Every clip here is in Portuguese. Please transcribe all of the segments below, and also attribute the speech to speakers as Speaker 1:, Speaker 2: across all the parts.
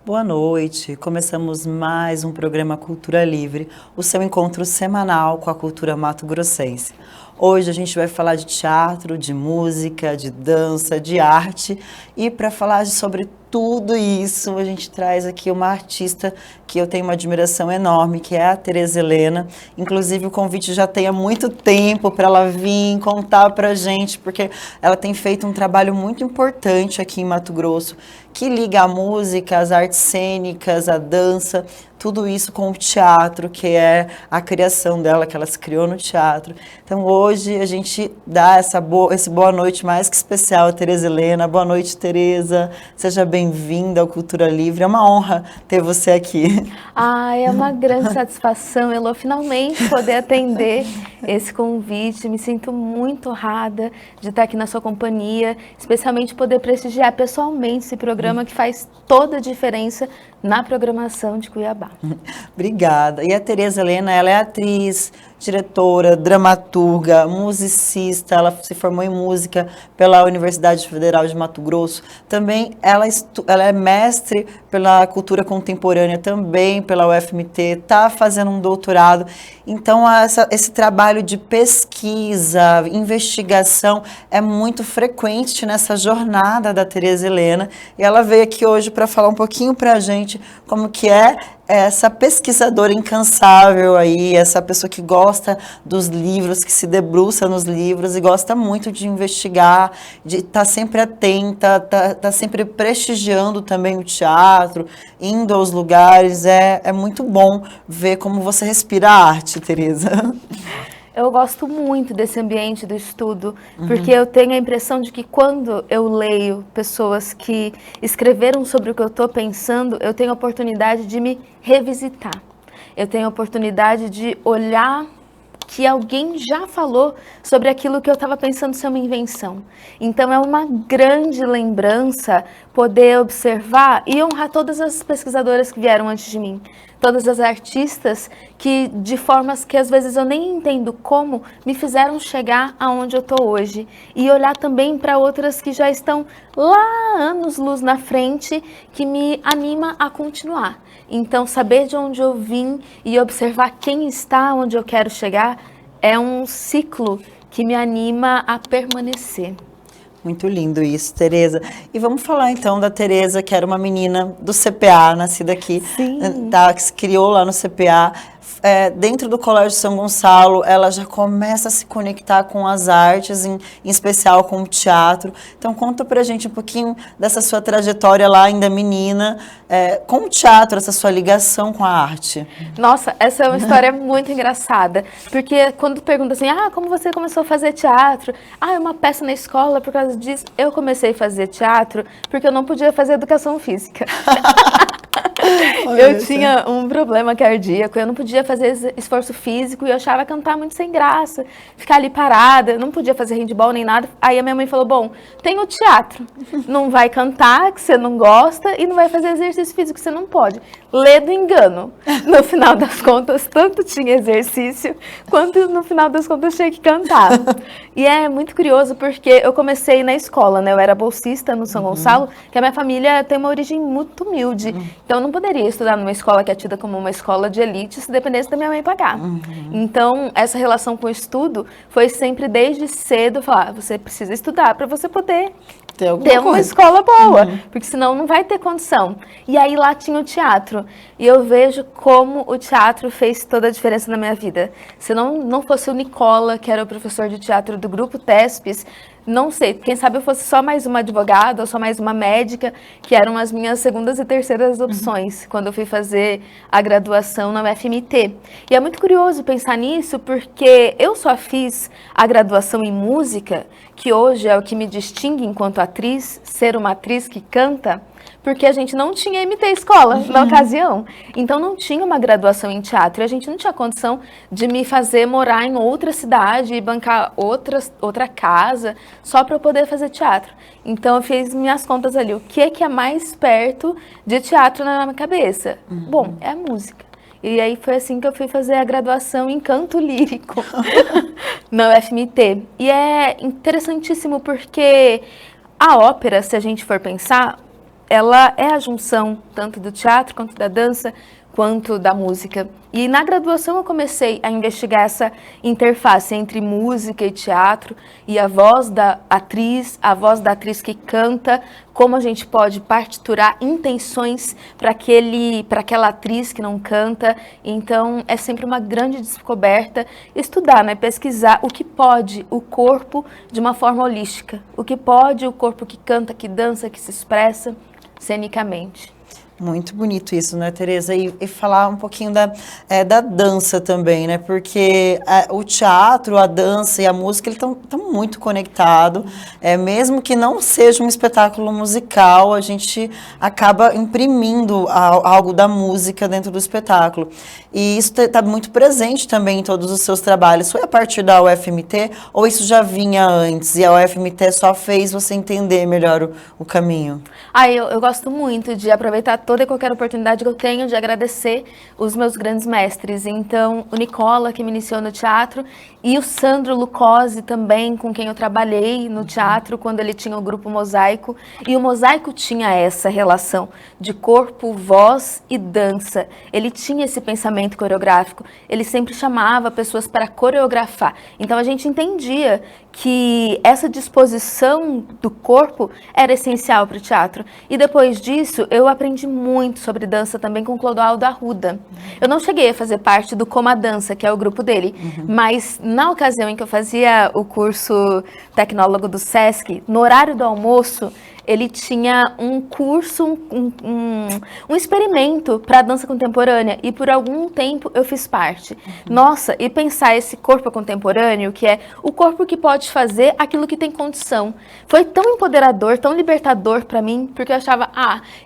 Speaker 1: Boa noite. Começamos mais um programa Cultura Livre, o seu encontro semanal com a cultura mato-grossense. Hoje a gente vai falar de teatro, de música, de dança, de arte e para falar sobre tudo isso a gente traz aqui uma artista que eu tenho uma admiração enorme, que é a Tereza Helena. Inclusive o convite já tem há muito tempo para ela vir contar para a gente, porque ela tem feito um trabalho muito importante aqui em Mato Grosso, que liga a música, as artes cênicas, a dança, tudo isso com o teatro, que é a criação dela, que ela se criou no teatro. Então hoje a gente dá esse boa noite mais que especial a Tereza Helena. Boa noite, Tereza. Seja bem-vinda ao Cultura Livre. É uma honra ter você aqui.
Speaker 2: É uma grande satisfação, Elô, finalmente poder atender esse convite. Me sinto muito honrada de estar aqui na sua companhia, especialmente poder prestigiar pessoalmente esse programa que faz toda a diferença na programação de Cuiabá.
Speaker 1: Obrigada. E a Tereza Helena, ela é atriz, diretora, dramaturga, musicista, ela se formou em música pela Universidade Federal de Mato Grosso. Também ela é mestre pela cultura contemporânea, também pela UFMT, está fazendo um doutorado. Então, esse trabalho de pesquisa, investigação é muito frequente nessa jornada da Tereza Helena. E ela veio aqui hoje para falar um pouquinho para a gente como que é essa pesquisadora incansável aí, essa pessoa que gosta dos livros, que se debruça nos livros e gosta muito de investigar, de estar sempre atenta, tá sempre prestigiando também o teatro, indo aos lugares. É muito bom ver como você respira a arte, Tereza.
Speaker 2: Eu gosto muito desse ambiente do estudo, porque eu tenho a impressão de que quando eu leio pessoas que escreveram sobre o que eu estou pensando, eu tenho a oportunidade de me revisitar. Eu tenho a oportunidade de olhar que alguém já falou sobre aquilo que eu estava pensando ser uma invenção. Então é uma grande lembrança poder observar e honrar todas as pesquisadoras que vieram antes de mim. Todas as artistas que, de formas que às vezes eu nem entendo como, me fizeram chegar aonde eu estou hoje. E olhar também para outras que já estão lá anos-luz na frente, que me anima a continuar. Então, saber de onde eu vim e observar quem está onde eu quero chegar é um ciclo que me anima a permanecer.
Speaker 1: Muito lindo isso, Tereza. E vamos falar então da Tereza, que era uma menina do CPA, nascida aqui, tá, que se criou lá no CPA. Dentro do Colégio São Gonçalo, ela já começa a se conectar com as artes, em especial com o teatro. Então, conta pra gente um pouquinho dessa sua trajetória lá, ainda menina, com o teatro, essa sua ligação com a arte.
Speaker 2: Nossa, essa é uma história muito engraçada, porque quando pergunta assim, como você começou a fazer teatro? É uma peça na escola por causa disso. Eu comecei a fazer teatro porque eu não podia fazer educação física. Eu tinha um problema cardíaco, eu não podia fazer esforço físico e eu achava cantar muito sem graça, ficar ali parada, eu não podia fazer handball nem nada. Aí a minha mãe falou, bom, tem o teatro, não vai cantar, que você não gosta, e não vai fazer exercício físico, que você não pode. Lê do engano. No final das contas, tanto tinha exercício, quanto no final das contas tinha que cantar. E é muito curioso porque eu comecei na escola, né? Eu era bolsista no São Gonçalo, que a minha família tem uma origem muito humilde. Então, eu não poderia estudar numa escola que é tida como uma escola de elite se dependesse da minha mãe pagar. Então, essa relação com o estudo foi sempre desde cedo falar, você precisa estudar para você poder ter uma escola boa, porque senão não vai ter condição. E aí lá tinha o teatro. E eu vejo como o teatro fez toda a diferença na minha vida. Se não fosse o Nicola, que era o professor de teatro do Grupo TESPES, não sei, quem sabe eu fosse só mais uma advogada ou só mais uma médica, que eram as minhas segundas e terceiras opções, quando eu fui fazer a graduação na UFMT. E é muito curioso pensar nisso, porque eu só fiz a graduação em música, que hoje é o que me distingue enquanto atriz, ser uma atriz que canta, porque a gente não tinha MT Escola na ocasião. Então não tinha uma graduação em teatro. E a gente não tinha condição de me fazer morar em outra cidade e bancar outra casa só para eu poder fazer teatro. Então eu fiz minhas contas ali. O que é mais perto de teatro na minha cabeça? Bom, é a música. E aí foi assim que eu fui fazer a graduação em canto lírico na UFMT. E é interessantíssimo porque a ópera, se a gente for pensar, ela é a junção tanto do teatro quanto da dança, quanto da música. E na graduação eu comecei a investigar essa interface entre música e teatro e a voz da atriz que canta, como a gente pode partiturar intenções para aquela atriz que não canta. Então é sempre uma grande descoberta estudar, né, pesquisar o que pode o corpo de uma forma holística, o que pode o corpo que canta, que dança, que se expressa cenicamente.
Speaker 1: Muito bonito isso, né, Tereza? E falar um pouquinho da dança também, né? Porque o teatro, a dança e a música, eles estão muito conectados. Mesmo que não seja um espetáculo musical, a gente acaba imprimindo algo da música dentro do espetáculo. E isso está muito presente também em todos os seus trabalhos. Foi a partir da UFMT ou isso já vinha antes? E a UFMT só fez você entender melhor o caminho?
Speaker 2: Eu gosto muito de aproveitar toda e qualquer oportunidade que eu tenho de agradecer os meus grandes mestres. Então, o Nicola, que me iniciou no teatro, e o Sandro Lucozzi também, com quem eu trabalhei no teatro, quando ele tinha o grupo Mosaico. E o Mosaico tinha essa relação de corpo, voz e dança. Ele tinha esse pensamento coreográfico. Ele sempre chamava pessoas para coreografar. Então, a gente entendia que essa disposição do corpo era essencial para o teatro. E depois disso, eu aprendi muito sobre dança também com Clodoaldo Arruda. Eu não cheguei a fazer parte do Coma Dança, que é o grupo dele, mas na ocasião em que eu fazia o curso tecnólogo do SESC, no horário do almoço, ele tinha um curso, um experimento para dança contemporânea e por algum tempo eu fiz parte. Nossa, e pensar esse corpo contemporâneo, que é o corpo que pode fazer aquilo que tem condição. Foi tão empoderador, tão libertador para mim, porque eu achava,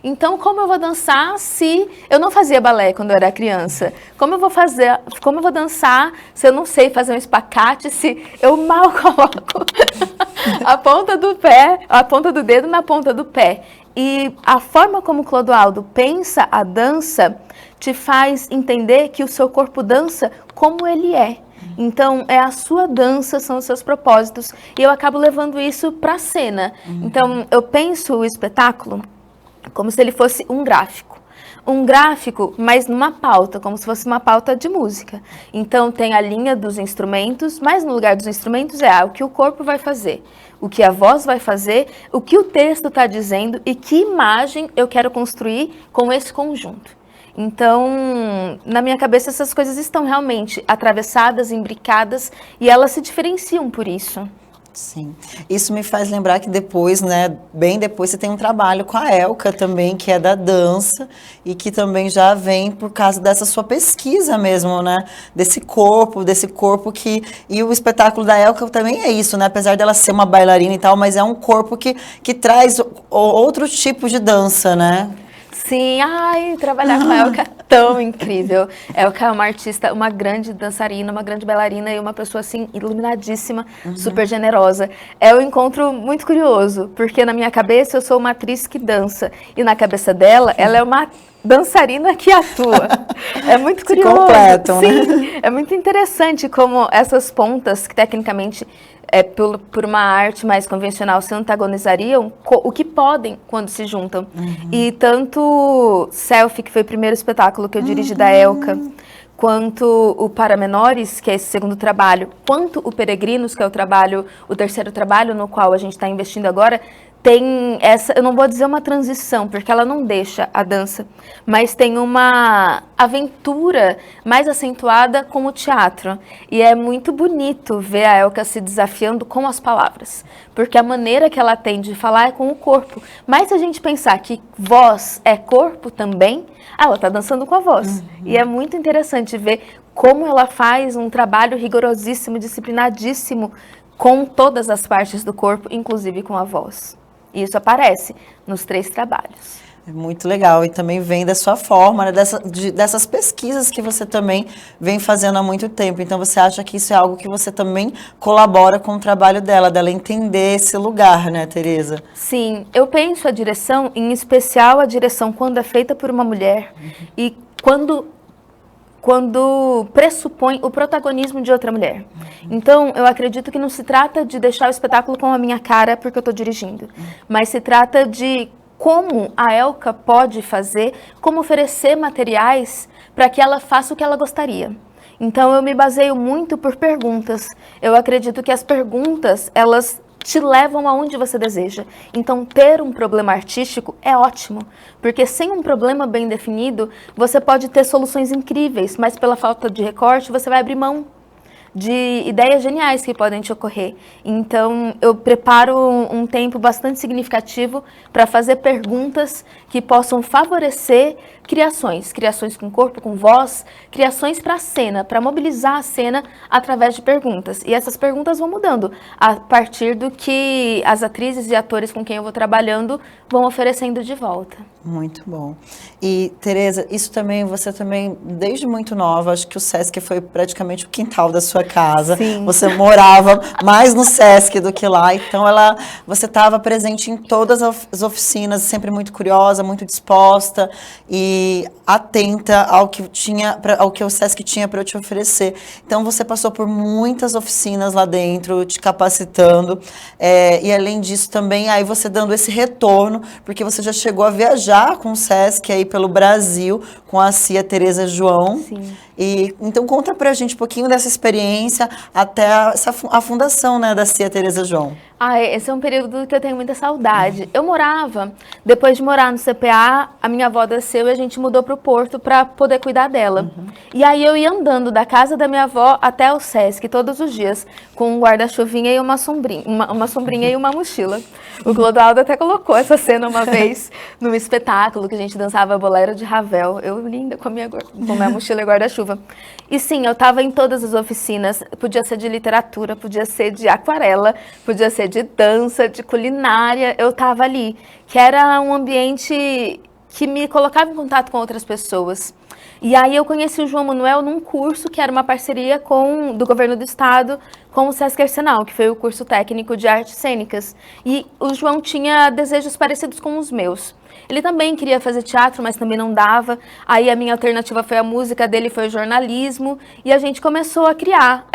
Speaker 2: então como eu vou dançar se eu não fazia balé quando eu era criança? Como eu vou dançar se eu não sei fazer um espacate, se eu mal coloco a ponta do dedo na ponta do pé. E a forma como Clodoaldo pensa a dança te faz entender que o seu corpo dança como ele é. Então, é a sua dança, são os seus propósitos. E eu acabo levando isso para a cena. Então, eu penso o espetáculo como se ele fosse um gráfico. Um gráfico, mas numa pauta, como se fosse uma pauta de música. Então, tem a linha dos instrumentos, mas no lugar dos instrumentos o que o corpo vai fazer, o que a voz vai fazer, o que o texto está dizendo e que imagem eu quero construir com esse conjunto. Então, na minha cabeça, essas coisas estão realmente atravessadas, imbricadas, e elas se diferenciam por isso.
Speaker 1: Sim. Isso me faz lembrar que depois, né, bem depois, você tem um trabalho com a Elka também, que é da dança, e que também já vem por causa dessa sua pesquisa mesmo, né, desse corpo que... E o espetáculo da Elka também é isso, né, apesar dela ser uma bailarina e tal, mas é um corpo que traz outro tipo de dança, né?
Speaker 2: Sim, trabalhar com a Elka é tão incrível. Elka é uma artista, uma grande dançarina, uma grande bailarina e uma pessoa, assim, iluminadíssima, super generosa. É um encontro muito curioso, porque na minha cabeça eu sou uma atriz que dança e na cabeça dela, ela é uma dançarina que atua. É muito curioso.
Speaker 1: Se completam,
Speaker 2: sim,
Speaker 1: né?
Speaker 2: É muito interessante como essas pontas que tecnicamente por uma arte mais convencional se antagonizariam, o que podem quando se juntam. E tanto Selfie, que foi o primeiro espetáculo que eu dirigi da Elka, quanto o Para Menores, que é esse segundo trabalho, quanto o Peregrinos, que é o terceiro trabalho no qual a gente está investindo agora, tem essa, eu não vou dizer uma transição, porque ela não deixa a dança, mas tem uma aventura mais acentuada com o teatro. E é muito bonito ver a Elka se desafiando com as palavras, porque a maneira que ela tem de falar é com o corpo. Mas se a gente pensar que voz é corpo também, ela está dançando com a voz. E é muito interessante ver como ela faz um trabalho rigorosíssimo, disciplinadíssimo, com todas as partes do corpo, inclusive com a voz. E isso aparece nos 3 trabalhos.
Speaker 1: É muito legal. E também vem da sua forma, né? Dessas pesquisas que você também vem fazendo há muito tempo. Então, você acha que isso é algo que você também colabora com o trabalho dela entender esse lugar, né, Tereza?
Speaker 2: Sim, eu penso a direção, em especial a direção quando é feita por uma mulher e quando pressupõe o protagonismo de outra mulher. Então, eu acredito que não se trata de deixar o espetáculo com a minha cara porque eu estou dirigindo, mas se trata de como a Elka pode fazer, como oferecer materiais para que ela faça o que ela gostaria. Então, eu me baseio muito por perguntas. Eu acredito que as perguntas, elas te levam aonde você deseja. Então, ter um problema artístico é ótimo, porque sem um problema bem definido, você pode ter soluções incríveis, mas pela falta de recorte, você vai abrir mão de ideias geniais que podem te ocorrer. Então, eu preparo um tempo bastante significativo para fazer perguntas que possam favorecer criações com corpo, com voz, criações para a cena, para mobilizar a cena através de perguntas. E essas perguntas vão mudando a partir do que as atrizes e atores com quem eu vou trabalhando vão oferecendo de volta.
Speaker 1: Muito bom. E, Tereza, isso também, você também, desde muito nova, acho que o Sesc foi praticamente o quintal da sua casa.
Speaker 2: Sim.
Speaker 1: Você morava mais no Sesc do que lá, então você estava presente em todas as oficinas, sempre muito curiosa, muito disposta e atenta ao que o Sesc tinha para te oferecer. Então, você passou por muitas oficinas lá dentro, te capacitando, e além disso também, aí você dando esse retorno, porque você já chegou a viajar com o Sesc aí pelo Brasil, com a Cia Tereza João.
Speaker 2: Sim.
Speaker 1: E então conta pra gente um pouquinho dessa experiência até a fundação, né, da Cia Tereza João.
Speaker 2: Esse é um período que eu tenho muita saudade. Eu morava, depois de morar no CPA, a minha avó desceu e a gente mudou para o Porto para poder cuidar dela. E aí eu ia andando da casa da minha avó até o Sesc todos os dias, com um guarda-chuvinha e uma sombrinha e uma mochila. O Clodoaldo até colocou essa cena uma vez num espetáculo que a gente dançava bolero de Ravel. Eu linda com a minha mochila e guarda-chuva. E sim, eu estava em todas as oficinas, podia ser de literatura, podia ser de aquarela, podia ser de dança, de culinária, eu estava ali, que era um ambiente que me colocava em contato com outras pessoas. E aí eu conheci o João Manuel num curso que era uma parceria do governo do estado com o Sesc Arsenal, que foi o curso técnico de artes cênicas. E o João tinha desejos parecidos com os meus. Ele também queria fazer teatro, mas também não dava. Aí a minha alternativa foi a música, dele foi o jornalismo. E a gente começou a criar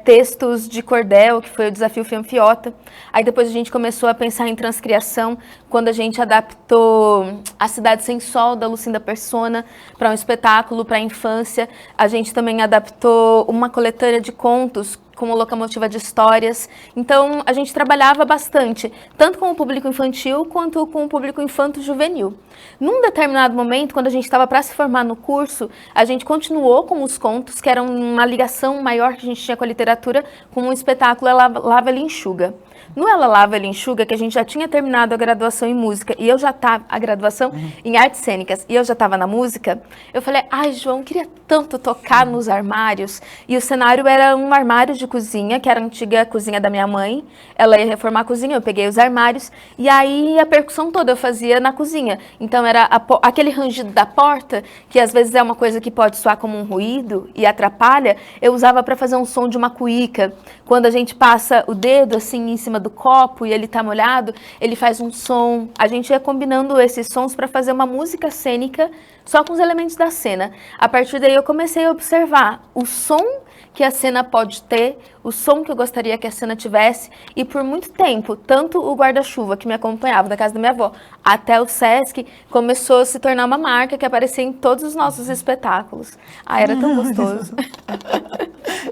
Speaker 2: textos de cordel, que foi o Desafio Fianfiota. Aí depois a gente começou a pensar em transcriação, quando a gente adaptou A Cidade Sem Sol, da Lucinda Persona, para um espetáculo para a infância. A gente também adaptou uma coletânea de contos como locomotiva de histórias. Então, a gente trabalhava bastante, tanto com o público infantil, quanto com o público infanto-juvenil. Num determinado momento, quando a gente estava para se formar no curso, a gente continuou com os contos, que eram uma ligação maior que a gente tinha com a literatura, com um espetáculo Ela Lava, Ela Enxuga. No Ela Lava, Ela Enxuga, que a gente já tinha terminado a graduação em música, e eu já estava, a graduação em artes cênicas, e eu já estava na música, eu falei, João, queria tanto tocar nos armários. E o cenário era um armário de cozinha, que era a antiga cozinha da minha mãe. Ela ia reformar a cozinha, eu peguei os armários, e aí a percussão toda eu fazia na cozinha. Então era aquele rangido da porta, que às vezes é uma coisa que pode soar como um ruído e atrapalha, eu usava para fazer um som de uma cuíca. Quando a gente passa o dedo assim em cima do copo e ele tá molhado, ele faz um som. A gente ia combinando esses sons para fazer uma música cênica só com os elementos da cena. A partir daí eu comecei a observar o som que a cena pode ter, o som que eu gostaria que a cena tivesse, e por muito tempo, tanto o guarda-chuva que me acompanhava da casa da minha avó, até o Sesc, começou a se tornar uma marca que aparecia em todos os nossos espetáculos. Era tão gostoso.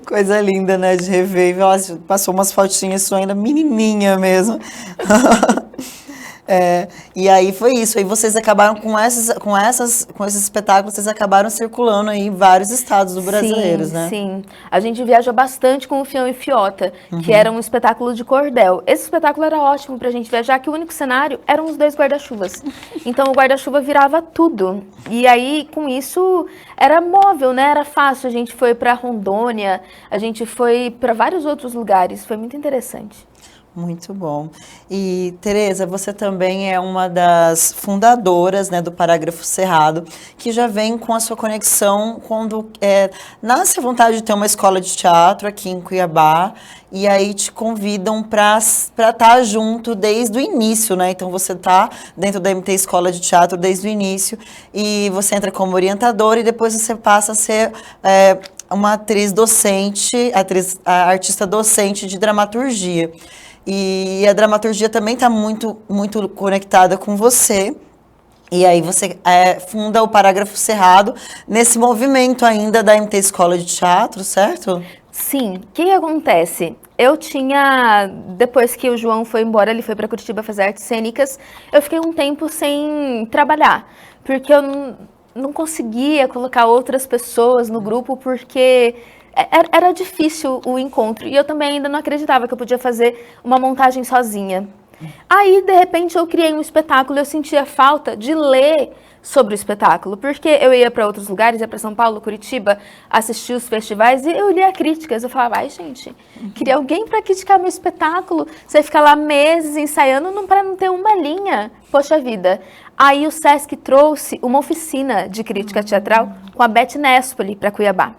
Speaker 1: Coisa linda, né, de rever. Nossa, passou umas fotinhas sua ainda menininha mesmo. E aí foi isso. Aí vocês acabaram com esses espetáculos, vocês acabaram circulando aí em vários estados do brasileiros, né?
Speaker 2: Sim. A gente viajou bastante com o Fião e Fiota, que era um espetáculo de cordel. Esse espetáculo era ótimo pra gente viajar, que o único cenário eram os 2 guarda-chuvas. Então o guarda-chuva virava tudo. E aí, com isso, era móvel, né? Era fácil. A gente foi pra Rondônia, a gente foi pra vários outros lugares. Foi muito interessante.
Speaker 1: Muito bom. E, Tereza, você também é uma das fundadoras, né, do Parágrafo Cerrado, que já vem com a sua conexão quando nasce a vontade de ter uma escola de teatro aqui em Cuiabá, e aí te convidam para estar junto desde o início, né? Então você está dentro da MT Escola de Teatro desde o início, e você entra como orientadora e depois você passa a ser uma atriz docente, artista docente de dramaturgia. e a dramaturgia também está muito, muito conectada com você. E aí você funda o Parágrafo Cerrado nesse movimento ainda da MT Escola de Teatro, certo?
Speaker 2: Sim. O que acontece? Eu tinha, depois que o João foi embora, ele foi para Curitiba fazer artes cênicas, eu fiquei um tempo sem trabalhar, porque eu não conseguia colocar outras pessoas no grupo, porque era difícil o encontro. E eu também ainda não acreditava que eu podia fazer uma montagem sozinha. Aí, de repente, eu criei um espetáculo e eu sentia falta de ler sobre o espetáculo, porque eu ia para outros lugares, ia para São Paulo, Curitiba, assistir os festivais e eu lia críticas. Eu falava, ai, gente, queria alguém para criticar meu espetáculo. Você fica lá meses ensaiando para não ter uma linha. Poxa vida. Aí o Sesc trouxe uma oficina de crítica teatral com a Beth Nespoli para Cuiabá.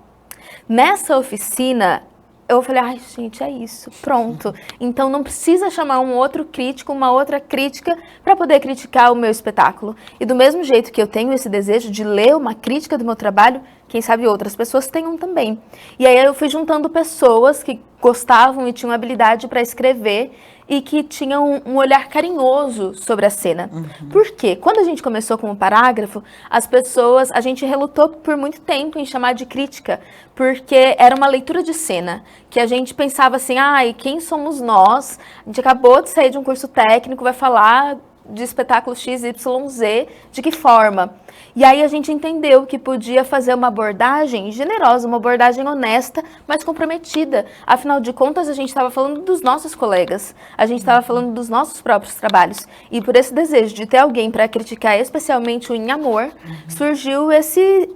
Speaker 2: Nessa oficina, eu falei, ai, gente, é isso, pronto. Então não precisa chamar um outro crítico, uma outra crítica para poder criticar o meu espetáculo. E do mesmo jeito que eu tenho esse desejo de ler uma crítica do meu trabalho, quem sabe outras pessoas tenham também. E aí eu fui juntando pessoas que gostavam e tinham habilidade para escrever e que tinham um olhar carinhoso sobre a cena. Por quê? Quando a gente começou com o parágrafo, a gente relutou por muito tempo em chamar de crítica, porque era uma leitura de cena, que a gente pensava assim, ai, quem somos nós? A gente acabou de sair de um curso técnico, vai falar de espetáculo XYZ, de que forma? E aí a gente entendeu que podia fazer uma abordagem generosa, uma abordagem honesta, mas comprometida. Afinal de contas, a gente estava falando dos nossos colegas, a gente estava falando dos nossos próprios trabalhos. E por esse desejo de ter alguém para criticar, especialmente o Em Amor, surgiu esse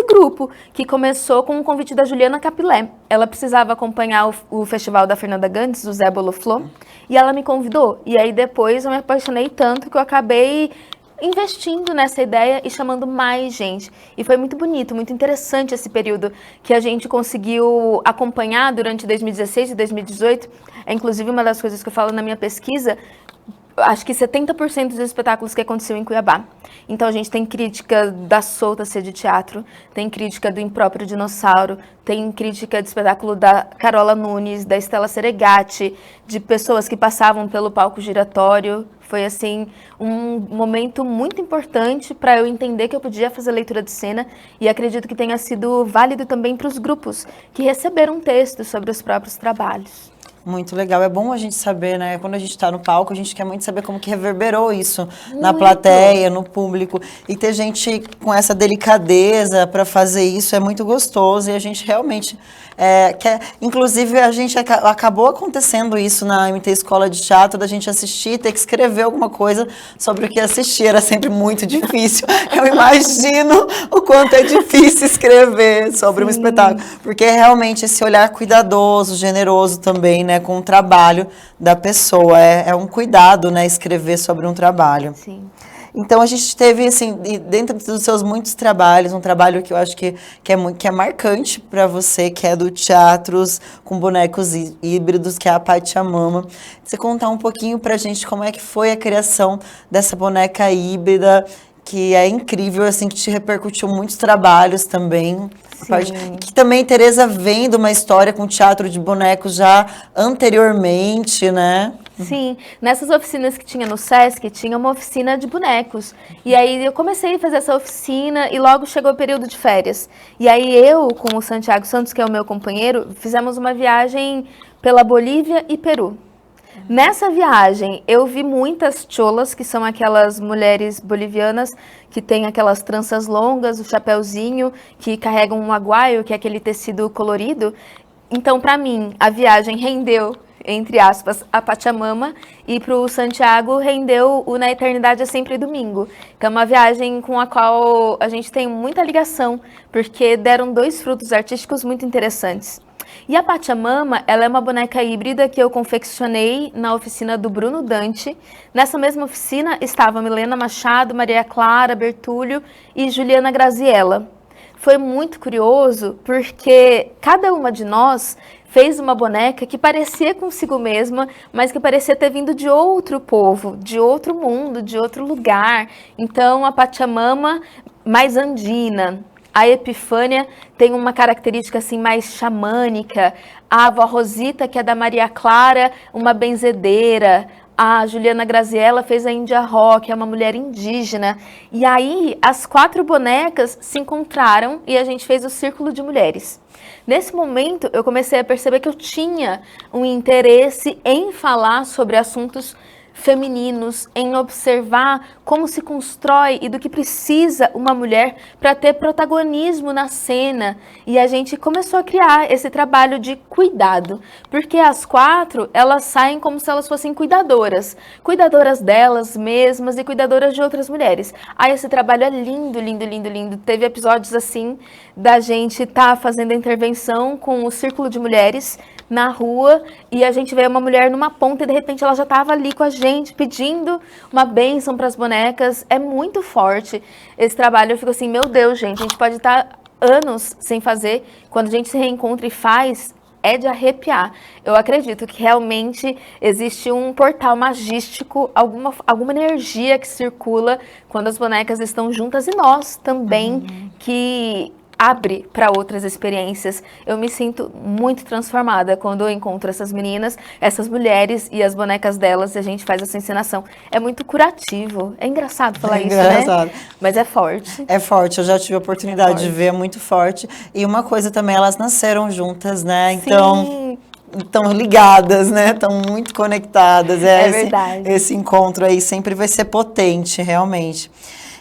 Speaker 2: grupo, que começou com um convite da Juliana Capilé. Ela precisava acompanhar o festival da Fernanda Gandes, do Zé Boloflô, e ela me convidou. E aí depois eu me apaixonei tanto que eu acabei investindo nessa ideia e chamando mais gente. E foi muito bonito, muito interessante esse período que a gente conseguiu acompanhar durante 2016 e 2018. É inclusive uma das coisas que eu falo na minha pesquisa, acho que 70% dos espetáculos que aconteceu em Cuiabá. Então a gente tem crítica da Solta Ser de Teatro, tem crítica do Impróprio Dinossauro, tem crítica de espetáculo da Carola Nunes, da Estela Seregatti, de pessoas que passavam pelo palco giratório. Foi, assim, um momento muito importante para eu entender que eu podia fazer leitura de cena e acredito que tenha sido válido também para os grupos que receberam textos sobre os próprios trabalhos.
Speaker 1: Muito legal. É bom a gente saber, né? Quando a gente está no palco, a gente quer muito saber como que reverberou isso na plateia, no público. E ter gente com essa delicadeza para fazer isso é muito gostoso. E a gente realmente quer... Inclusive, a gente acabou acontecendo isso na MT Escola de Teatro, da gente assistir e ter que escrever alguma coisa sobre o que assistir. Era sempre muito difícil. Eu imagino o quanto é difícil escrever sobre um espetáculo. Porque é realmente esse olhar cuidadoso, generoso também, né? Com o trabalho da pessoa. É um cuidado, né? Escrever sobre um trabalho.
Speaker 2: Sim.
Speaker 1: Então, a gente teve, assim, dentro dos seus muitos trabalhos, um trabalho que eu acho que é marcante para você, que é do Teatros com Bonecos Híbridos, que é a Pachamama. Você contar um pouquinho pra gente como é que foi a criação dessa boneca híbrida, que é incrível, assim, que te repercutiu muitos trabalhos também. Que também, Tereza, vem de uma história com teatro de bonecos já anteriormente, né?
Speaker 2: Sim, nessas oficinas que tinha no Sesc, tinha uma oficina de bonecos. E aí eu comecei a fazer essa oficina e logo chegou o período de férias. E aí eu, com o Santiago Santos, que é o meu companheiro, fizemos uma viagem pela Bolívia e Peru. Nessa viagem, eu vi muitas cholas, que são aquelas mulheres bolivianas que têm aquelas tranças longas, o chapéuzinho, que carregam um aguaio, que é aquele tecido colorido. Então, para mim, a viagem rendeu, entre aspas, a Pachamama, e para o Santiago rendeu o Na Eternidade é Sempre Domingo, que é uma viagem com a qual a gente tem muita ligação, porque deram dois frutos artísticos muito interessantes. E a Pachamama, ela é uma boneca híbrida que eu confeccionei na oficina do Bruno Dante. Nessa mesma oficina estava Milena Machado, Maria Clara Bertúlio e Juliana Graziella. Foi muito curioso porque cada uma de nós fez uma boneca que parecia consigo mesma, mas que parecia ter vindo de outro povo, de outro mundo, de outro lugar. Então, a Pachamama mais andina, A Epifânia tem uma característica assim mais xamânica. A avó Rosita, que é da Maria Clara, uma benzedeira. A Juliana Graziella fez a Índia Rock, é uma mulher indígena. E aí, as 4 bonecas se encontraram e a gente fez o Círculo de Mulheres. Nesse momento, eu comecei a perceber que eu tinha um interesse em falar sobre assuntos femininos, em observar como se constrói e do que precisa uma mulher para ter protagonismo na cena. E a gente começou a criar esse trabalho de cuidado, porque as 4, elas saem como se elas fossem cuidadoras delas mesmas e cuidadoras de outras mulheres. Aí esse trabalho é lindo, lindo, lindo, lindo. Teve episódios assim da gente estar fazendo a intervenção com o Círculo de Mulheres na rua, e a gente vê uma mulher numa ponta e de repente ela já estava ali com a gente, pedindo uma bênção para as bonecas. É muito forte esse trabalho. Eu fico assim, meu Deus, gente, a gente pode estar anos sem fazer, quando a gente se reencontra e faz, é de arrepiar. Eu acredito que realmente existe um portal magístico, alguma energia que circula quando as bonecas estão juntas, e nós também, que abre para outras experiências. Eu me sinto muito transformada quando eu encontro essas meninas, essas mulheres e as bonecas delas, e a gente faz essa encenação. É muito curativo. É engraçado falar isso, né? Mas é forte.
Speaker 1: É forte, eu já tive a oportunidade de ver, é muito forte. E uma coisa também, elas nasceram juntas, né? Então, estão ligadas, né? Estão muito conectadas.
Speaker 2: É verdade.
Speaker 1: Esse encontro aí sempre vai ser potente, realmente.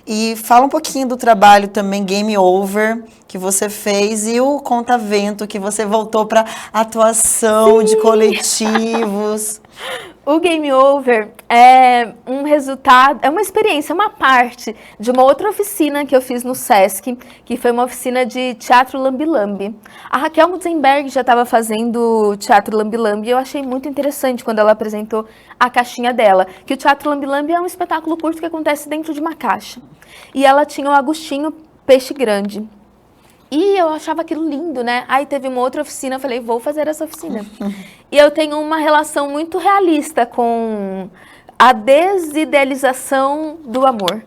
Speaker 1: E fala um pouquinho do trabalho também, Game Over, que você fez, e o Contavento, que você voltou para atuação de coletivos.
Speaker 2: O Game Over é um resultado, é uma experiência, uma parte de uma outra oficina que eu fiz no Sesc, que foi uma oficina de teatro lambi-lambi. A Raquel Mutzenberg já estava fazendo teatro lambi-lambi, e eu achei muito interessante quando ela apresentou a caixinha dela, que o teatro lambi-lambi é um espetáculo curto que acontece dentro de uma caixa. E ela tinha o Agostinho Peixe Grande. E eu achava aquilo lindo, né? Aí teve uma outra oficina, eu falei, vou fazer essa oficina. E eu tenho uma relação muito realista com a desidealização do amor.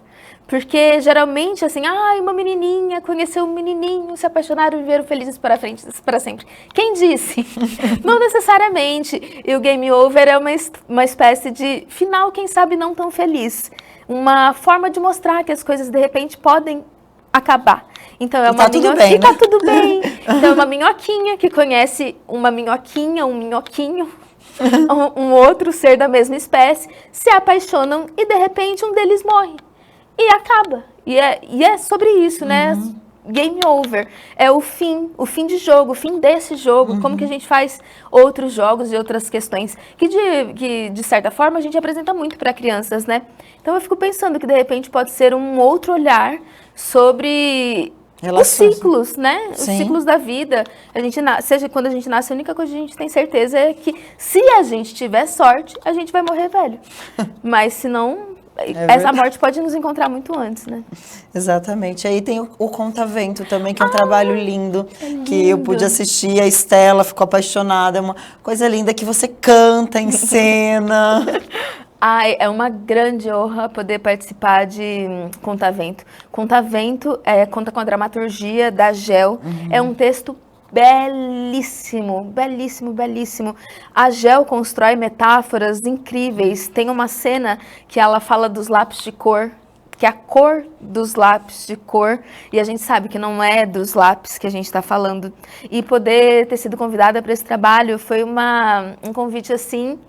Speaker 2: Porque geralmente, assim, uma menininha conheceu um menininho, se apaixonaram e viveram felizes para sempre. Quem disse? Não necessariamente. E o Game Over é uma espécie de final, quem sabe não tão feliz. Uma forma de mostrar que as coisas, de repente, podem acabar. Então é uma minhoquinha, e tá tudo bem. Então é uma minhoquinha que conhece uma minhoquinha, um minhoquinho, um outro ser da mesma espécie, se apaixonam e de repente um deles morre. E acaba. E é sobre isso, né? Game over. É o fim de jogo, o fim desse jogo. Como que a gente faz outros jogos e outras questões que de certa forma, a gente apresenta muito para crianças, né? Então eu fico pensando que, de repente, pode ser um outro olhar sobre os ciclos, né? Os ciclos da vida. Quando a gente nasce, a única coisa que a gente tem certeza é que, se a gente tiver sorte, a gente vai morrer velho. Mas se não, essa morte pode nos encontrar muito antes, né?
Speaker 1: Exatamente. Aí tem o Contavento também, que é um trabalho lindo, que eu pude assistir. A Estela ficou apaixonada. É uma coisa linda que você canta em cena.
Speaker 2: É uma grande honra poder participar de Contavento. Contavento conta com a dramaturgia da Gel. É um texto belíssimo, belíssimo, belíssimo. A Gel constrói metáforas incríveis. Tem uma cena que ela fala dos lápis de cor, que é a cor dos lápis de cor, e a gente sabe que não é dos lápis que a gente está falando. E poder ter sido convidada para esse trabalho foi um convite assim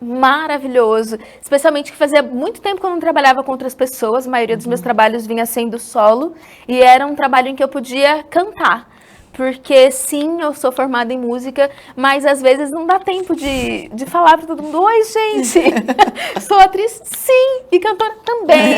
Speaker 2: maravilhoso, especialmente que fazia muito tempo que eu não trabalhava com outras pessoas. A maioria dos meus trabalhos vinha sendo solo, e era um trabalho em que eu podia cantar, porque sim, eu sou formada em música, mas às vezes não dá tempo de falar para todo mundo: oi, gente, sou atriz, sim, e cantora também.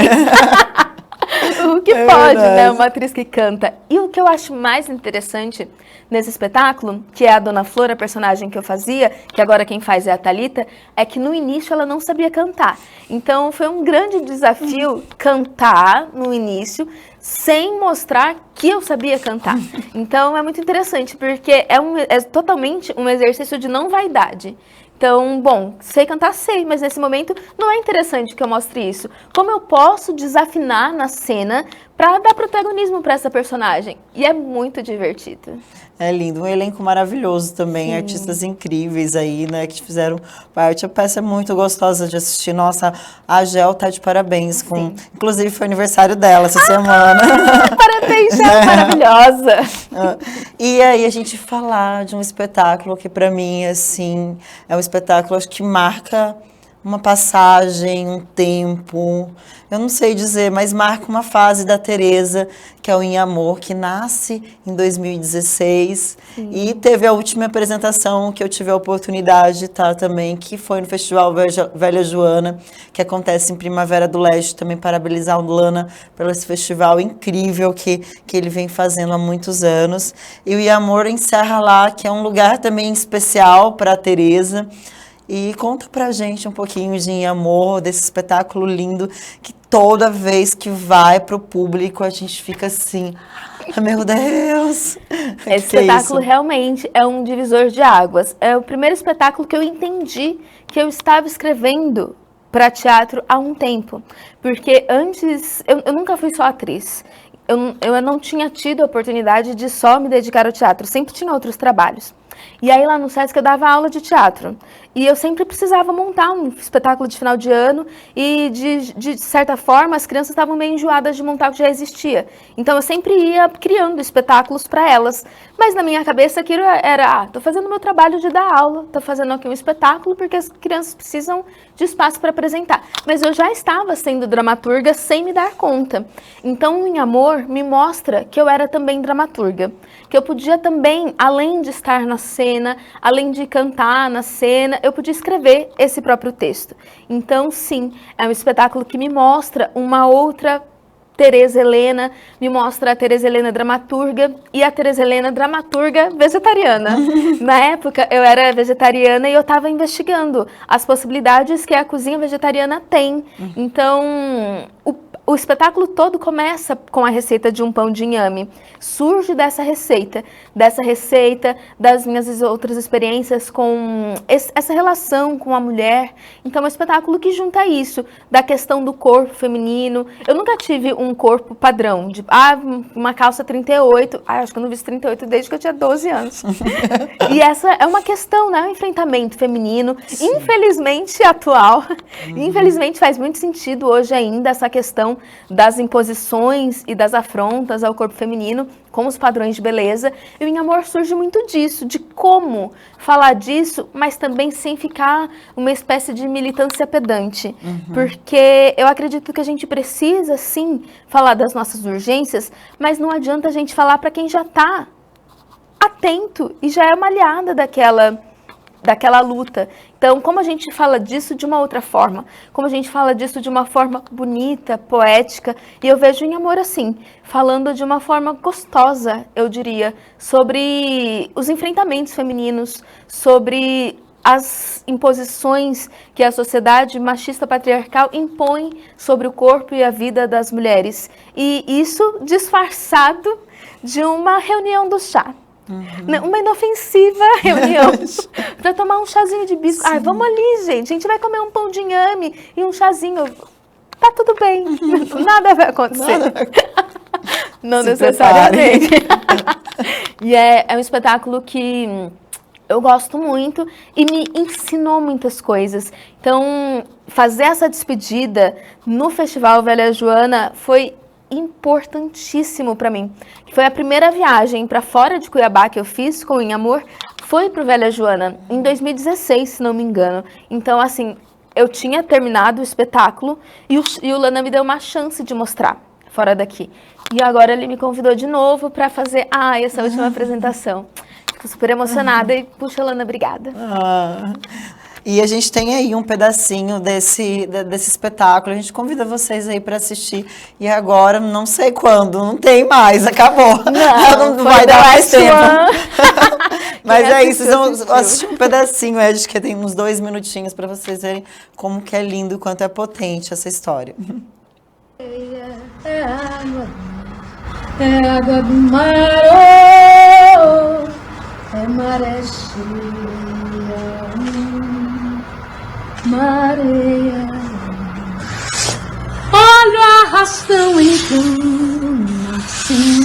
Speaker 2: O que pode, né? Uma atriz que canta. E o que eu acho mais interessante nesse espetáculo, que é a Dona Flor, a personagem que eu fazia, que agora quem faz é a Thalita, é que no início ela não sabia cantar. Então foi um grande desafio cantar no início, sem mostrar que eu sabia cantar. Então é muito interessante, porque é totalmente um exercício de não vaidade. Então, bom, sei cantar, sei, mas nesse momento não é interessante que eu mostre isso. Como eu posso desafinar na cena para dar protagonismo para essa personagem? E é muito divertido.
Speaker 1: É lindo, um elenco maravilhoso também,
Speaker 2: Sim.
Speaker 1: artistas incríveis aí, né, que fizeram parte. A peça é muito gostosa de assistir. Nossa, a Gel tá de parabéns. Inclusive, foi aniversário dela essa semana.
Speaker 2: Parabéns, Gel, maravilhosa.
Speaker 1: E aí, a gente falar de um espetáculo que, para mim, assim, é um espetáculo, acho que marca uma passagem, um tempo, eu não sei dizer, mas marca uma fase da Teresa, que é o Em Amor, que nasce em 2016 e teve a última apresentação que eu tive a oportunidade de estar também, que foi no Festival Velha Joana, que acontece em Primavera do Leste. Também parabenizar o Lana pelo esse festival incrível que ele vem fazendo há muitos anos. E o Em Amor encerra lá, que é um lugar também especial para a Teresa. E conta pra gente um pouquinho de Em Amor, desse espetáculo lindo, que toda vez que vai pro público a gente fica assim, oh, meu Deus!
Speaker 2: Esse espetáculo realmente é um divisor de águas. É o primeiro espetáculo que eu entendi que eu estava escrevendo para teatro há um tempo. Porque antes, eu nunca fui só atriz. Eu não tinha tido a oportunidade de só me dedicar ao teatro, sempre tinha outros trabalhos. E aí lá no SESC eu dava aula de teatro. E eu sempre precisava montar um espetáculo de final de ano e, de certa forma, as crianças estavam meio enjoadas de montar o que já existia. Então eu sempre ia criando espetáculos para elas. Mas na minha cabeça aquilo era, tô fazendo meu trabalho de dar aula, tô fazendo aqui um espetáculo porque as crianças precisam de espaço para apresentar. Mas eu já estava sendo dramaturga sem me dar conta. Então, Em Amor me mostra que eu era também dramaturga. Que eu podia também, além de estar na cena, além de cantar na cena, eu podia escrever esse próprio texto. Então, sim, é um espetáculo que me mostra uma outra Teresa Helena, me mostra a Teresa Helena dramaturga e a Teresa Helena dramaturga vegetariana. Na época, eu era vegetariana e eu estava investigando as possibilidades que a cozinha vegetariana tem. Então, o espetáculo todo começa com a receita de um pão de inhame. Surge dessa receita, das minhas outras experiências com essa relação com a mulher. Então, é um espetáculo que junta isso, da questão do corpo feminino. Eu nunca tive um corpo padrão, de uma calça 38. Acho que eu não vi 38 desde que eu tinha 12 anos. E essa é uma questão, né? Um enfrentamento feminino, sim, infelizmente atual. Infelizmente faz muito sentido hoje ainda essa questão das imposições e das afrontas ao corpo feminino com os padrões de beleza. E o Em Amor surge muito disso, de como falar disso, mas também sem ficar uma espécie de militância pedante. Porque eu acredito que a gente precisa, sim, falar das nossas urgências, mas não adianta a gente falar para quem já está atento e já é uma aliada daquela luta. Então, como a gente fala disso de uma outra forma? Como a gente fala disso de uma forma bonita, poética? E eu vejo Em Amor assim, falando de uma forma gostosa, eu diria, sobre os enfrentamentos femininos, sobre as imposições que a sociedade machista patriarcal impõe sobre o corpo e a vida das mulheres. E isso disfarçado de uma reunião do chá. Uma inofensiva reunião para tomar um chazinho de bisco. Ai, vamos ali, gente. A gente vai comer um pão de inhame e um chazinho. Tá tudo bem. Nada vai acontecer. Não necessariamente. E é um espetáculo que eu gosto muito e me ensinou muitas coisas. Então, fazer essa despedida no Festival Velha Joana foi importantíssimo para mim. Foi a primeira viagem para fora de Cuiabá que eu fiz com o Em Amor, foi para o Velha Joana, em 2016, se não me engano. Então, assim, eu tinha terminado o espetáculo e o Lana me deu uma chance de mostrar fora daqui. E agora ele me convidou de novo para fazer essa última apresentação. Fico super emocionada e, puxa, Lana, obrigada.
Speaker 1: E a gente tem aí um pedacinho desse espetáculo. A gente convida vocês aí para assistir. E agora, não sei quando, não tem mais, acabou. Não vai dar mais tempo. Mas é isso, vocês vão assistir um pedacinho. Acho que tem uns 2 minutinhos para vocês verem como que é lindo, quanto é potente essa história.
Speaker 3: É água do mar, é maré cheia. Mareia, olha o arrastão entrando assim.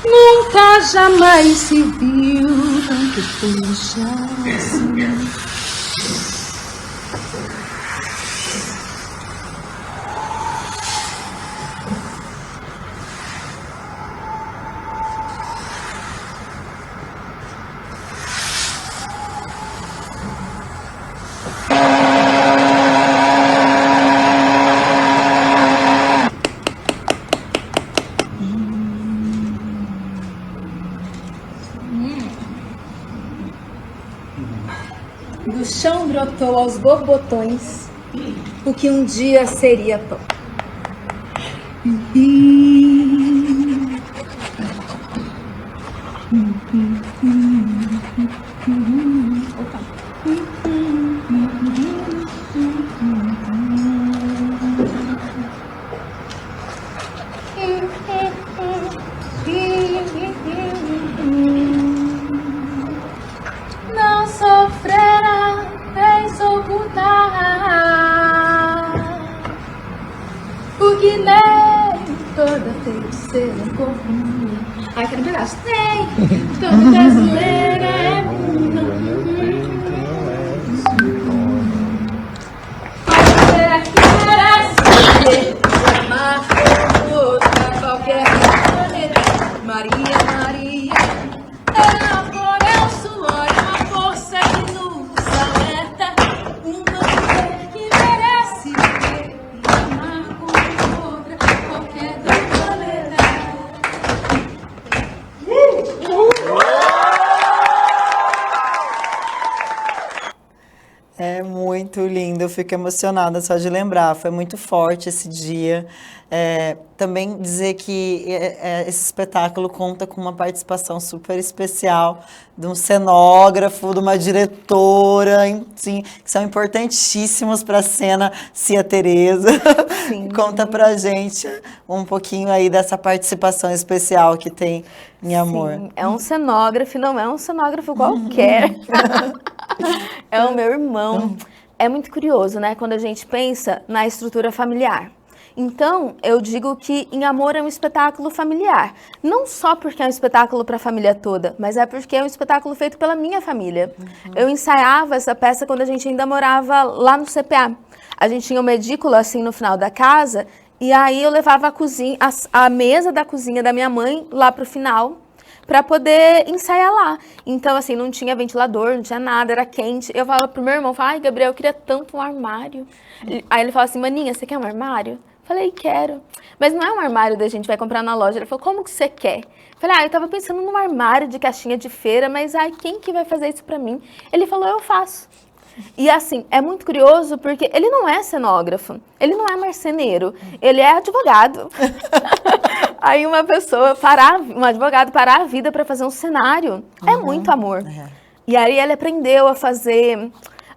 Speaker 3: Nunca jamais se viu tanto puxar assim. Do chão brotou aos borbotões o que um dia seria pão. Não sofrerá, vez ocultar o que nem toda feiticeira corrompe. Ai, quero um pedaço. Nem toda brasileira é bunda. Qualquer que merece amar como outra, qualquer planeta. Maria, Maria, é amor, é o suor, é uma força que nos alerta. Uma mulher que merece viver e amar como outra, qualquer do planeta.
Speaker 1: É muito lindo, eu fico emocionada só de lembrar. Foi muito forte esse dia. Também dizer que esse espetáculo conta com uma participação super especial de um cenógrafo, de uma diretora, sim, que são importantíssimos para a cena, Cia Tereza.
Speaker 2: Sim.
Speaker 1: Conta pra gente um pouquinho aí dessa participação especial que tem em Amor.
Speaker 2: Sim, é um cenógrafo, não é um cenógrafo qualquer. É o meu irmão. É muito curioso, né? Quando a gente pensa na estrutura familiar. Então, eu digo que Em Amor é um espetáculo familiar. Não só porque é um espetáculo para a família toda, mas é porque é um espetáculo feito pela minha família. Eu ensaiava essa peça quando a gente ainda morava lá no CPA. A gente tinha uma edícula assim no final da casa, e aí eu levava a cozinha, a mesa da cozinha da minha mãe lá pro final, para poder ensaiar lá. Então, assim, não tinha ventilador, não tinha nada, era quente. Eu falava pro meu irmão, ai, Gabriel, eu queria tanto um armário. Aí ele falava assim, maninha, você quer um armário? Falei, quero. Mas não é um armário da gente vai comprar na loja. Ele falou, como que você quer? Falei, eu tava pensando num armário de caixinha de feira, mas quem que vai fazer isso pra mim? Ele falou, eu faço. E assim, é muito curioso porque ele não é cenógrafo, ele não é marceneiro, ele é advogado. Aí um advogado parar a vida para fazer um cenário, é muito amor. E aí ele aprendeu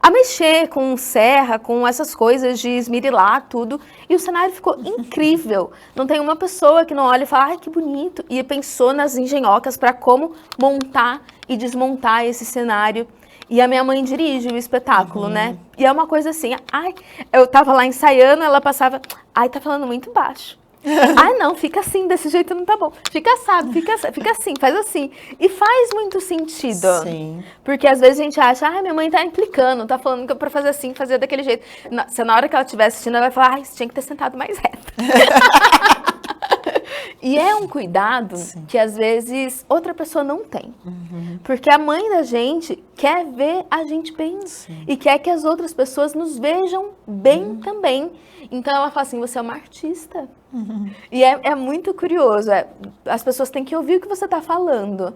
Speaker 2: a mexer com serra, com essas coisas de esmerilar tudo, e o cenário ficou incrível. Não tem uma pessoa que não olha e fala, ai, que bonito, e pensou nas engenhocas para como montar e desmontar esse cenário. E a minha mãe dirige o espetáculo, né? E é uma coisa assim, eu tava lá ensaiando, ela passava, tá falando muito baixo. Não, fica assim, desse jeito não tá bom. Fica assado, fica assim, faz assim. E faz muito sentido.
Speaker 1: Sim.
Speaker 2: Porque às vezes a gente acha, minha mãe tá implicando, tá falando que pra fazer assim, fazer daquele jeito. Se na hora que ela estiver assistindo, ela vai falar, você tinha que ter sentado mais reto. E é um cuidado que às vezes outra pessoa não tem. Porque a mãe da gente quer ver a gente bem. E quer que as outras pessoas nos vejam bem também. Então ela fala assim, você é uma artista. E é muito curioso. As pessoas têm que ouvir o que você está falando.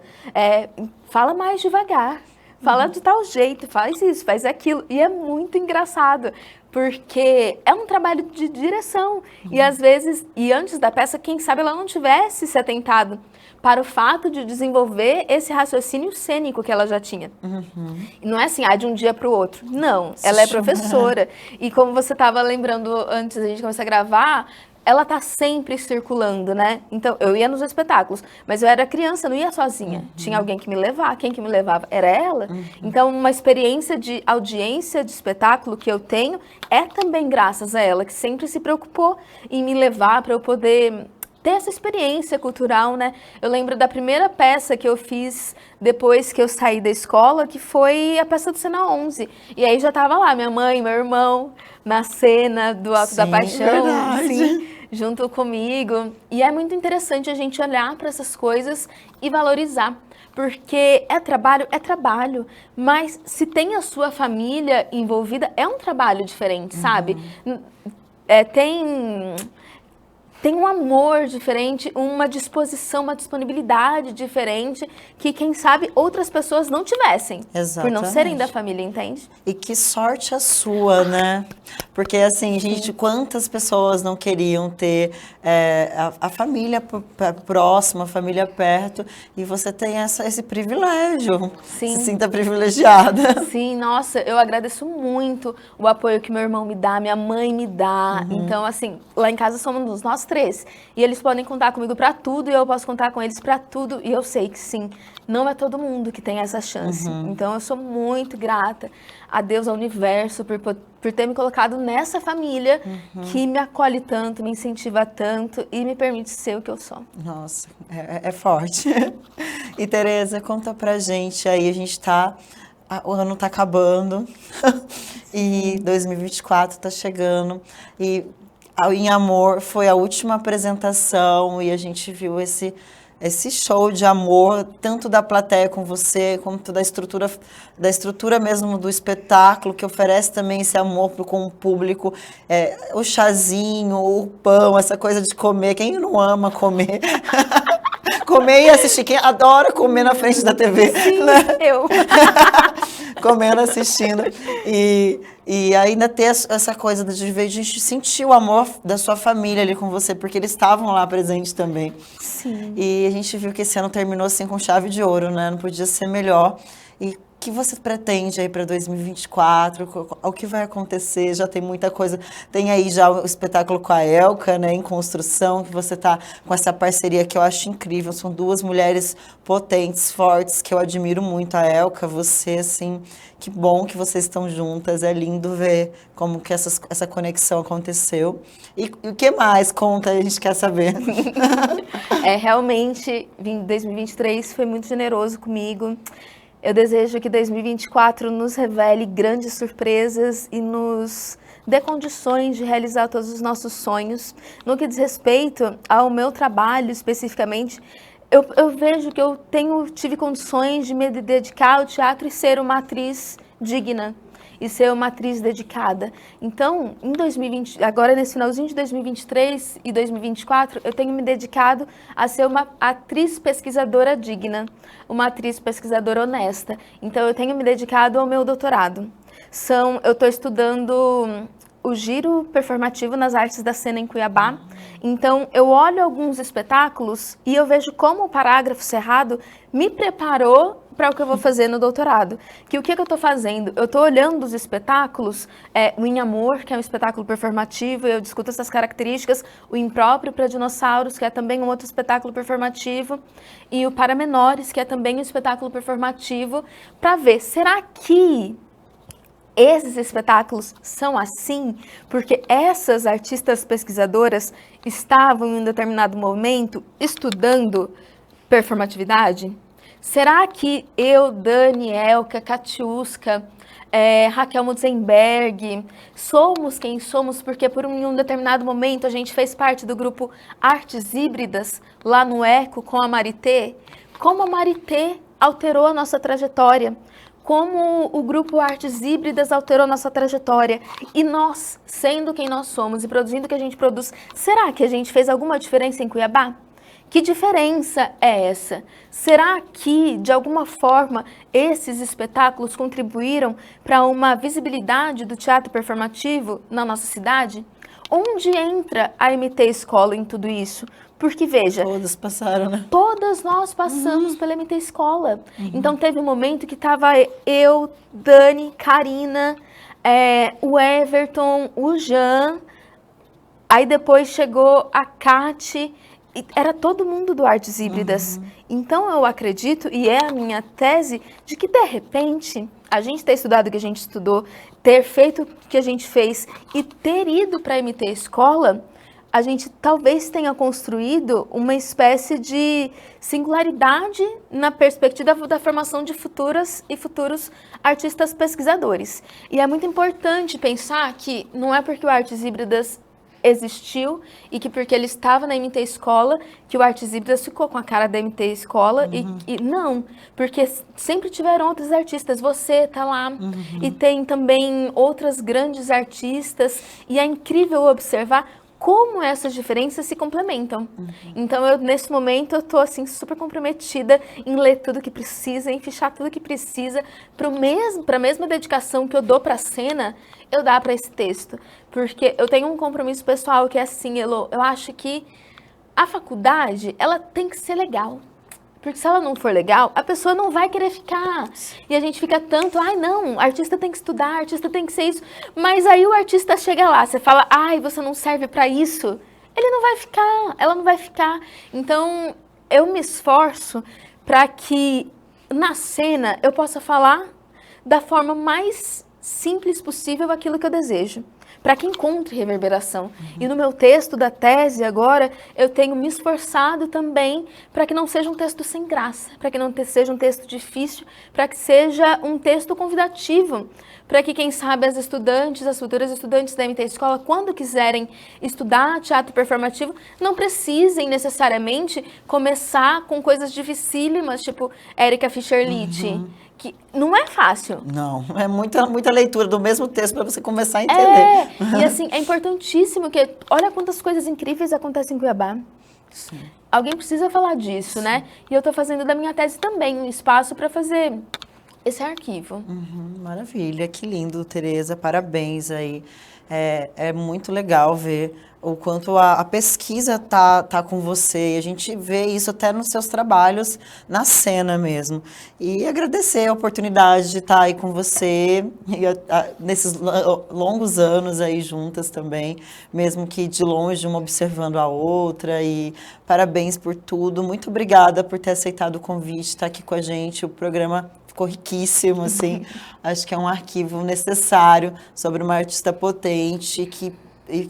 Speaker 2: Fala mais devagar. Fala de tal jeito, faz isso, faz aquilo. E é muito engraçado, porque é um trabalho de direção. E às vezes, antes da peça, quem sabe ela não tivesse se atentado para o fato de desenvolver esse raciocínio cênico que ela já tinha. E não é assim, de um dia para o outro. Não, ela é professora. E como você estava lembrando antes da gente começar a gravar, ela tá sempre circulando, né? Então, eu ia nos espetáculos, mas eu era criança, não ia sozinha. Tinha alguém que me levava. Quem que me levava? Era ela. Então, uma experiência de audiência de espetáculo que eu tenho é também graças a ela, que sempre se preocupou em me levar para eu poder ter essa experiência cultural, né? Eu lembro da primeira peça que eu fiz depois que eu saí da escola, que foi a peça do Cena 11. E aí já tava lá minha mãe, meu irmão, na cena do Alto da Paixão, assim, junto comigo. E é muito interessante a gente olhar para essas coisas e valorizar. Porque é trabalho, mas se tem a sua família envolvida, é um trabalho diferente, sabe? Tem um amor diferente, uma disposição, uma disponibilidade diferente que, quem sabe, outras pessoas não tivessem.
Speaker 1: Exatamente.
Speaker 2: Por não serem da família, entende?
Speaker 1: E que sorte a sua, né? Porque, assim, gente, quantas pessoas não queriam ter a família próxima, a família perto, e você tem esse privilégio.
Speaker 2: Sim.
Speaker 1: Se sinta privilegiada.
Speaker 2: Sim, nossa, eu agradeço muito o apoio que meu irmão me dá, minha mãe me dá. Então, assim, lá em casa somos nós 3. E eles podem contar comigo pra tudo, e eu posso contar com eles pra tudo. E eu sei que sim, não é todo mundo que tem essa chance. Então, eu sou muito grata a Deus, ao universo, por ter me colocado nessa família que me acolhe tanto, me incentiva tanto e me permite ser o que eu sou.
Speaker 1: Nossa, é forte. E, Tereza, conta pra gente aí, o ano tá acabando e 2024 tá chegando e Em Amor foi a última apresentação e a gente viu esse show de amor, tanto da plateia com você, quanto da estrutura mesmo do espetáculo, que oferece também esse amor com o público, o chazinho, o pão, essa coisa de comer, quem não ama comer? Comer e assistir, quem adora comer na frente da TV.
Speaker 2: Sim,
Speaker 1: né?
Speaker 2: eu.
Speaker 1: Comendo, assistindo. E ainda ter essa coisa de ver, a gente sentir o amor da sua família ali com você, porque eles estavam lá presentes também.
Speaker 2: Sim.
Speaker 1: E a gente viu que esse ano terminou assim com chave de ouro, né? Não podia ser melhor. E o que você pretende aí para 2024? O que vai acontecer? Já tem muita coisa. Tem aí já o espetáculo com a Elka, né, em construção, que você tá com essa parceria que eu acho incrível. São duas mulheres potentes, fortes, que eu admiro muito. A Elka, você, assim, que bom que vocês estão juntas. É lindo ver como que essa conexão aconteceu. E o que mais? Conta, a gente quer saber.
Speaker 2: Realmente, 2023 foi muito generoso comigo. Eu desejo que 2024 nos revele grandes surpresas e nos dê condições de realizar todos os nossos sonhos. No que diz respeito ao meu trabalho especificamente, eu vejo que eu tive condições de me dedicar ao teatro e ser uma atriz digna. E ser uma atriz dedicada. Então, agora nesse finalzinho de 2023 e 2024, eu tenho me dedicado a ser uma atriz pesquisadora digna, uma atriz pesquisadora honesta. Então, eu tenho me dedicado ao meu doutorado. Eu estou estudando o giro performativo nas artes da cena em Cuiabá. Então, eu olho alguns espetáculos e eu vejo como o parágrafo cerrado me preparou para o que eu vou fazer no doutorado. O que eu estou fazendo? Eu estou olhando os espetáculos, o Em Amor, que é um espetáculo performativo, eu discuto essas características, o Impróprio para Dinossauros, que é também um outro espetáculo performativo, e o Para Menores, que é também um espetáculo performativo, para ver, será que esses espetáculos são assim? Porque essas artistas pesquisadoras estavam em um determinado momento estudando performatividade? Será que eu, Dani, Elka, Katiuska, Raquel Mutzenberg, somos quem somos porque em um determinado momento a gente fez parte do grupo Artes Híbridas lá no ECO com a Marité? Como a Marité alterou a nossa trajetória? Como o grupo Artes Híbridas alterou nossa trajetória? E nós, sendo quem nós somos e produzindo o que a gente produz, será que a gente fez alguma diferença em Cuiabá? Que diferença é essa? Será que, de alguma forma, esses espetáculos contribuíram para uma visibilidade do teatro performativo na nossa cidade? Onde entra a MT Escola em tudo isso? Porque, veja...
Speaker 1: Todas passaram, né?
Speaker 2: Todas nós passamos pela MT Escola. Então, teve um momento que estava eu, Dani, Karina, o Everton, o Jean... Aí depois chegou a Cate, e era todo mundo do Artes Híbridas. Então eu acredito, e é a minha tese, de que de repente a gente ter estudado o que a gente estudou, ter feito o que a gente fez e ter ido para a MT Escola, a gente talvez tenha construído uma espécie de singularidade na perspectiva da formação de futuras e futuros artistas pesquisadores. E é muito importante pensar que não é porque o Artes Híbridas existiu e que porque ele estava na MT Escola, que o Artes Híbridas ficou com a cara da MT Escola e não, porque sempre tiveram outros artistas, você tá lá e tem também outras grandes artistas e é incrível observar como essas diferenças se complementam. Então, nesse momento, eu tô, assim, super comprometida em ler tudo que precisa, em fichar tudo que precisa, para a mesma dedicação que eu dou para a cena, eu dar para esse texto. Porque eu tenho um compromisso pessoal que é assim, Elô, eu acho que a faculdade, ela tem que ser legal. Porque se ela não for legal, a pessoa não vai querer ficar. E a gente fica tanto, ai não, artista tem que estudar, artista tem que ser isso. Mas aí o artista chega lá, você fala, ai, você não serve para isso. Ele não vai ficar, ela não vai ficar. Então, eu me esforço para que na cena eu possa falar da forma mais simples possível aquilo que eu desejo, para que encontre reverberação. E no meu texto da tese agora, eu tenho me esforçado também para que não seja um texto sem graça, para que não seja um texto difícil, para que seja um texto convidativo, para que, quem sabe, as estudantes, as futuras estudantes da MT Escola, quando quiserem estudar teatro performativo, não precisem necessariamente começar com coisas dificílimas, tipo Érica Fischer-Litt, que não é fácil.
Speaker 1: Não, é muita leitura do mesmo texto para você começar a entender.
Speaker 2: E assim, é importantíssimo que, olha quantas coisas incríveis acontecem em Cuiabá.
Speaker 1: Sim.
Speaker 2: Alguém precisa falar disso, né? E eu tô fazendo da minha tese também um espaço para fazer esse arquivo.
Speaker 1: Maravilha, que lindo, Tereza, parabéns aí. É muito legal ver o quanto a pesquisa tá com você, e a gente vê isso até nos seus trabalhos na cena mesmo. E agradecer a oportunidade de estar aí com você, nesses longos anos aí juntas também, mesmo que de longe, uma observando a outra, e parabéns por tudo. Muito obrigada por ter aceitado o convite, estar aqui com a gente. O programa ficou riquíssimo, assim. Acho que é um arquivo necessário sobre uma artista potente que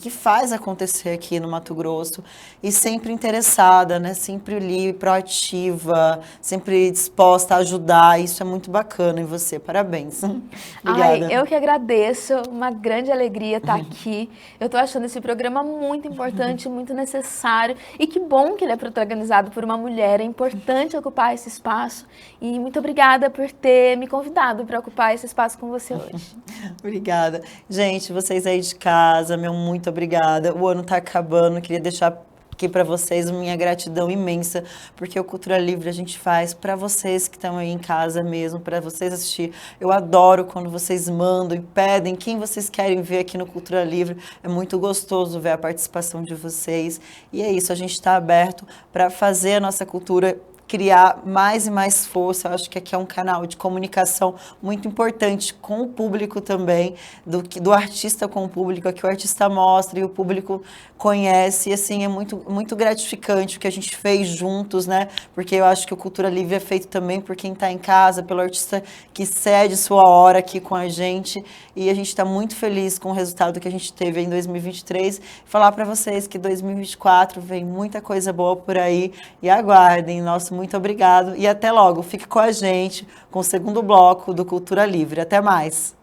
Speaker 1: faz acontecer aqui no Mato Grosso e sempre interessada, né? Sempre ali, proativa, sempre disposta a ajudar. Isso é muito bacana em você. Parabéns. Obrigada.
Speaker 2: Ai, eu que agradeço. Uma grande alegria estar aqui. Eu tô achando esse programa muito importante, muito necessário. E que bom que ele é protagonizado por uma mulher. É importante ocupar esse espaço. E muito obrigada por ter me convidado para ocupar esse espaço com você hoje.
Speaker 1: Obrigada. Gente, vocês aí de casa, meu muito obrigada. O ano está acabando, queria deixar aqui para vocês minha gratidão imensa, porque o Cultura Livre a gente faz para vocês que estão aí em casa mesmo, para vocês assistir. Eu adoro quando vocês mandam e pedem quem vocês querem ver aqui no Cultura Livre. É muito gostoso ver a participação de vocês. E é isso, a gente está aberto para fazer a nossa cultura criar mais e mais força. Eu acho que aqui é um canal de comunicação muito importante com o público também, do artista com o público. Aqui o artista mostra e o público conhece, e assim, é muito gratificante o que a gente fez juntos, né? Porque eu acho que o Cultura Livre é feito também por quem está em casa, pelo artista que cede sua hora aqui com a gente, e a gente está muito feliz com o resultado que a gente teve em 2023. Falar para vocês que 2024 vem muita coisa boa por aí, e aguardem. Nosso muito obrigado e até logo. Fique com a gente com o segundo bloco do Cultura Livre. Até mais!